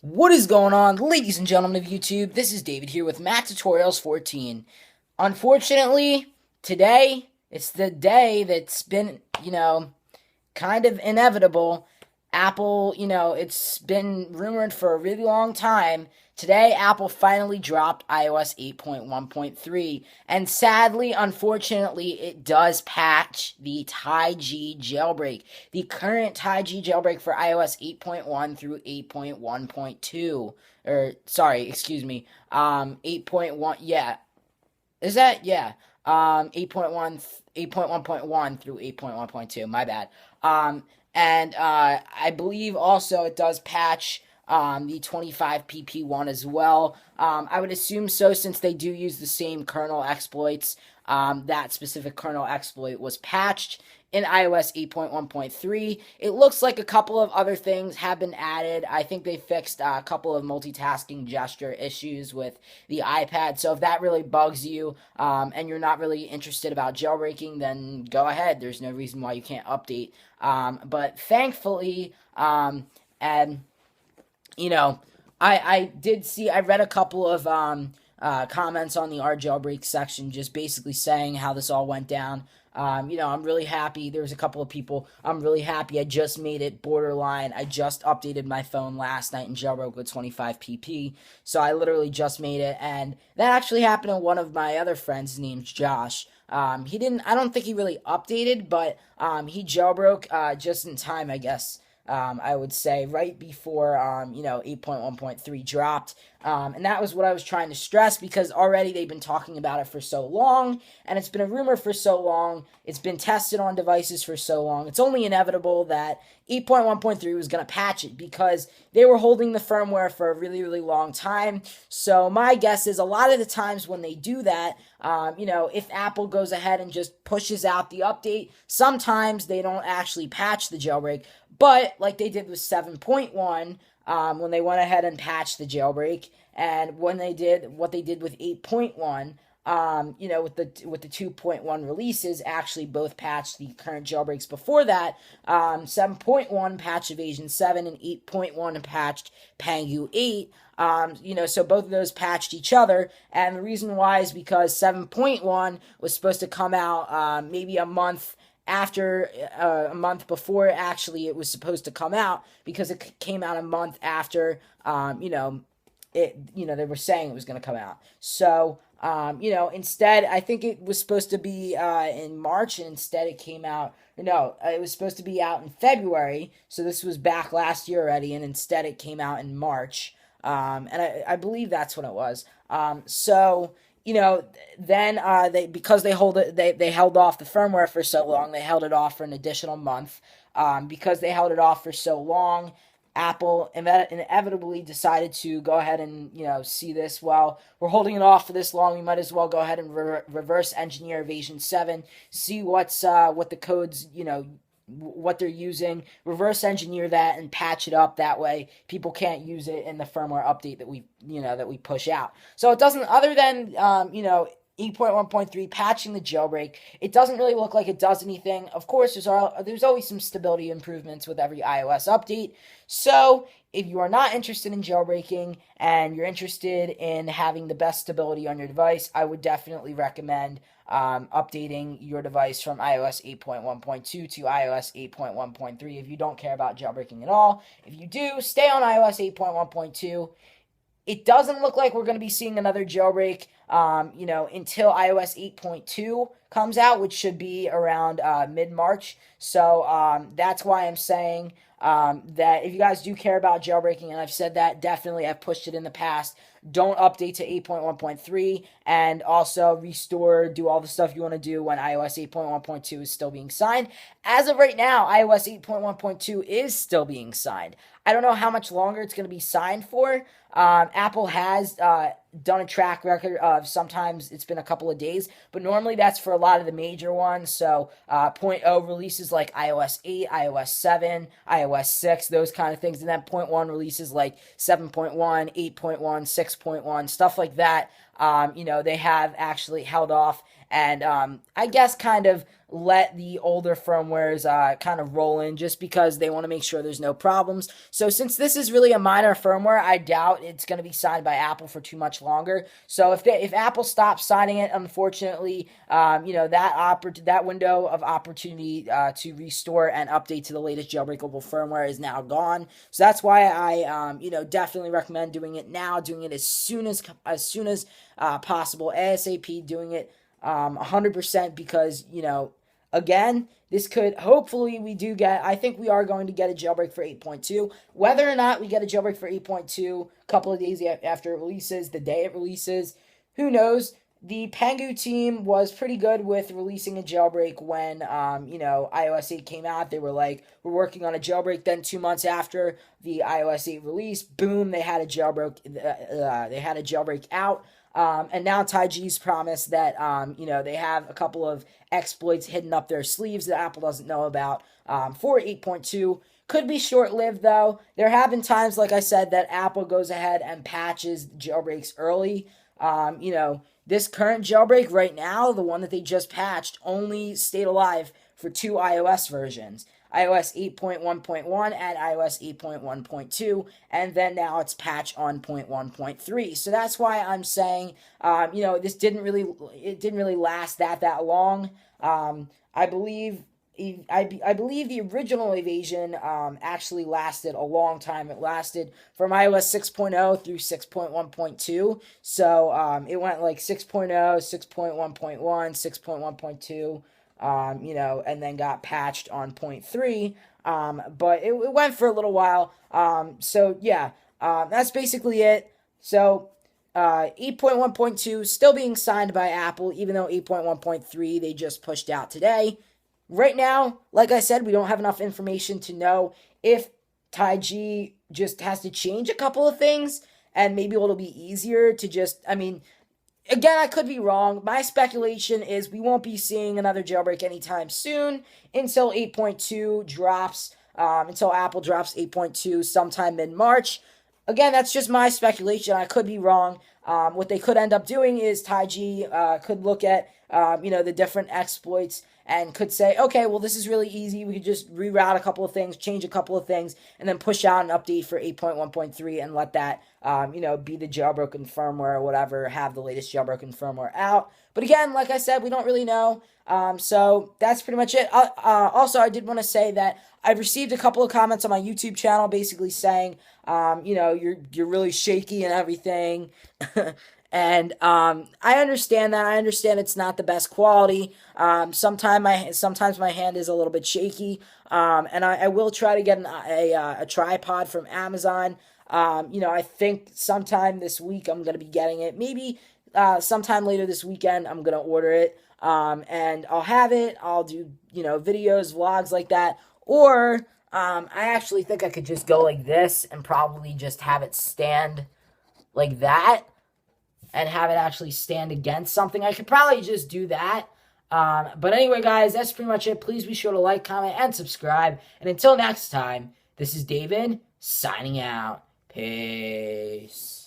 What is going on, ladies and gentlemen of YouTube? This is David here with Matt Tutorials 14. Unfortunately, today, it's the day that's been, kind of inevitable. Apple, it's been rumored for a really long time. Today, Apple finally dropped iOS 8.1.3, and sadly, unfortunately, it does patch the TyG jailbreak. The current TyG jailbreak for iOS 8.1 through 8.1.2, or sorry, excuse me, 8.1, yeah, is that? Yeah. 8.1, 8.1.1 through 8.1.2. My bad. And I believe also it does patch the 25pp1 as well. I would assume so since they do use the same kernel exploits. That specific kernel exploit was patched in iOS 8.1.3. It looks like a couple of other things have been added. I think they fixed a couple of multitasking gesture issues with the iPad. So if that really bugs you and you're not really interested about jailbreaking, then go ahead. There's no reason why you can't update. But thankfully, and I did see, I read a couple of comments on the R jailbreak section just basically saying how this all went down. I'm really happy. There was a couple of people. I'm really happy. I just made it borderline. I just updated my phone last night and jailbroke with 25pp. So I literally just made it. And that actually happened to one of my other friends. His name's Josh. He didn't, I don't think he really updated, but he jailbroke just in time, I guess. I would say right before 8.1.3 dropped. And that was what I was trying to stress because already they've been talking about it for so long, and it's been a rumor for so long. It's been tested on devices for so long. It's only inevitable that 8.1.3 was going to patch it because they were holding the firmware for a really, really long time. So my guess is a lot of the times when they do that, if Apple goes ahead and just pushes out the update, sometimes they don't actually patch the jailbreak. But like they did with 7.1, when they went ahead and patched the jailbreak, and when they did what they did with 8.1, with the 2.1 releases, actually both patched the current jailbreaks before that. 7.1 patched Evasion 7 and 8.1 patched Pangu 8. So both of those patched each other, and the reason why is because 7.1 was supposed to come out maybe a month after a month before actually it was supposed to come out because it came out a month after they were saying it was going to come out. So instead I think it was supposed to be in March, and instead it came out. No, it was supposed to be out in February, so this was back last year already, and instead it came out in March. And I believe that's when it was. Then because they held off the firmware for so long, they held it off for an additional month. Because they held it off for so long, Apple inevitably decided to go ahead and see this. Well, we're holding it off for this long. We might as well go ahead and reverse engineer Evasion 7, see what the codes what they're using, reverse engineer that and patch it up. That way people can't use it in the firmware update that we push out. So it doesn't, other than 8.1.3 patching the jailbreak, it doesn't really look like it does anything. Of course, there's always some stability improvements with every iOS update. So if you are not interested in jailbreaking and you're interested in having the best stability on your device, I would definitely recommend updating your device from iOS 8.1.2 to iOS 8.1.3 if you don't care about jailbreaking at all. If you do, stay on iOS 8.1.2. It doesn't look like we're going to be seeing another jailbreak, until iOS 8.2 comes out, which should be around mid-March. So that's why I'm saying that if you guys do care about jailbreaking, and I've said that, definitely I've pushed it in the past, don't update to 8.1.3, and also restore, do all the stuff you want to do when iOS 8.1.2 is still being signed. As of right now, iOS 8.1.2 is still being signed. I don't know how much longer it's going to be signed for. Apple has done a track record of sometimes it's been a couple of days, but normally that's for a lot of the major ones. So 0.0 releases like iOS 8, iOS 7, iOS 6, those kind of things. And then 0.1 releases like 7.1, 8.1, 6.1, stuff like that. They have actually held off and I guess kind of let the older firmwares kind of roll in just because they want to make sure there's no problems. So since this is really a minor firmware, I doubt it's going to be signed by Apple for too much longer. So if Apple stops signing it, unfortunately, that window of opportunity to restore and update to the latest jailbreakable firmware is now gone. So that's why I definitely recommend doing it now, doing it as soon as possible, ASAP, doing it 100%, because again, this could, hopefully I think we are going to get a jailbreak for 8.2. Whether or not we get a jailbreak for 8.2 a couple of days after it releases, the day it releases, who knows? The Pengu team was pretty good with releasing a jailbreak when, iOS 8 came out. They were like, we're working on a jailbreak. Then 2 months after the iOS 8 release, boom, they had a jailbreak. They had a jailbreak out. And now Taiji's promised that, they have a couple of exploits hidden up their sleeves that Apple doesn't know about for 8.2. Could be short-lived, though. There have been times, like I said, that Apple goes ahead and patches jailbreaks early. This current jailbreak right now, the one that they just patched, only stayed alive for 2 iOS versions. iOS 8.1.1 and iOS 8.1.2, and then now it's patch on 0.1.3. So that's why I'm saying, this didn't really last that long. I believe the original evasion actually lasted a long time. It lasted from iOS 6.0 through 6.1.2. So it went like 6.0, 6.1.1, 6.1.2. And then got patched on 0.3. But it went for a little while. That's basically it. So 8.1.2 still being signed by Apple, even though 8.1.3 they just pushed out today. Right now, like I said, we don't have enough information to know if Taiji just has to change a couple of things, and maybe it'll be easier to just, again, I could be wrong. My speculation is we won't be seeing another jailbreak anytime soon until 8.2 drops, until Apple drops 8.2 sometime mid-March. Again, that's just my speculation. I could be wrong. What they could end up doing is Taiji could look at, the different exploits and could say, okay, well, this is really easy. We could just reroute a couple of things, change a couple of things, and then push out an update for 8.1.3 and let that, be the jailbroken firmware or whatever, have the latest jailbroken firmware out. But again, like I said, we don't really know. So that's pretty much it. Also, I did want to say that I've received a couple of comments on my YouTube channel basically saying, you're really shaky and everything. And I understand that. I understand it's not the best quality. Sometimes my hand is a little bit shaky. And I will try to get a tripod from Amazon. I think sometime this week I'm going to be getting it. Maybe sometime later this weekend I'm going to order it. And I'll have it. I'll do, videos, vlogs like that. Or I actually think I could just go like this and probably just have it stand like that. And have it actually stand against something. I could probably just do that. But anyway, guys, that's pretty much it. Please be sure to like, comment, and subscribe. And until next time, this is David signing out. Peace.